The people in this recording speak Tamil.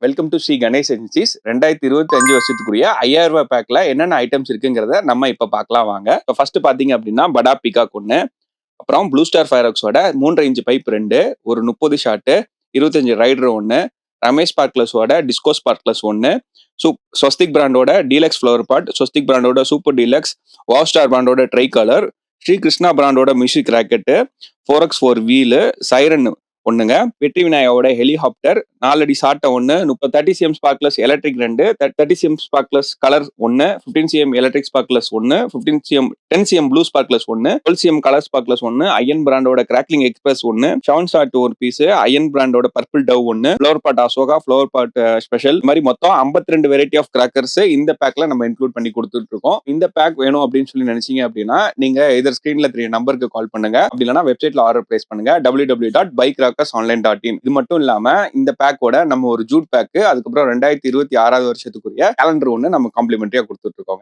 Welcome to Sri Ganesh agencies. 2025 வருஷத்துக்குரிய 5000 ரூபாய் பேக்ல என்னென்ன ஐட்டம்ஸ் இருக்குங்கிறத நம்ம இப்ப பார்க்கலாம் வாங்க. இப்போ ஃபர்ஸ்ட் பாத்தீங்க அப்படின்னா படா பீகாக் ஒன்று, அப்புறம் ப்ளூ ஸ்டார் ஃபயராக்ஸோட 3.5 இன்ச் பைப் 2, ஒரு 30 ஷாட்டு, 25 ரைடர் 1, ரமேஷ் ஸ்பார்க்லஸோட டிஸ்கோ ஸ்பார்க்லஸ் 1, ஸ்வஸ்திக் பிராண்டோட டீலக்ஸ் ஃப்ளவர் பாட், ஸ்வஸ்திக் பிராண்டோட சூப்பர் டீலக்ஸ், வாவ் ஸ்டார் பிராண்டோட ட்ரை கலர், ஸ்ரீ கிருஷ்ணா பிராண்டோட music rocket, 4x4 wheel, siren ஒண்ணுங்க, வெற்றி விநாயகோட ஹெலிகாப்டர், 4 அடி சாட்டை 1, 30 sparklers electric 2, 30 sparklers colour 1, 15 electric sparklers 1, 10 blue sparklers 1, 12 colour sparklers 1, Ayyan பிராண்டோட கிராக்லிங் எக்ஸ்பிரஸ் 1, ஷவுன் ஷாட் ஒரு பீஸ், அயன் பிராண்டோட purple dove 1, flower pot Ashoka, flower pot special, இந்த மாதிரி மொத்தம் 52 வெரைட்டி ஆஃப் கிராக்கர்ஸ் இந்த பேக்ல நம்ம இன்க்ளூட் பண்ணி கொடுத்துட்டு இருக்கோம். இந்த பேக் வேணும் அப்படின்னு சொல்லி நினைச்சீங்க அப்படின்னா நீங்க எதர் ஸ்கிரீன்ல தெரிய நம்பருக்கு கால் பண்ணுங்க, அப்படி இல்லைன்னா வெப்சைட்ல ஆர்டர் பிளேஸ் பண்ணுங்க www.bikerockers.online. இது மட்டும் இல்லாம இந்த பேக்கோட நம்ம ஒரு ஜூட் பேக், அதுக்கப்புறம் 2026 வருஷத்துக்குரிய கேலண்டர் ஒன்று நம்ம காம்ப்ளிமெண்டரியா கொடுத்துட்டு இருக்கோம்.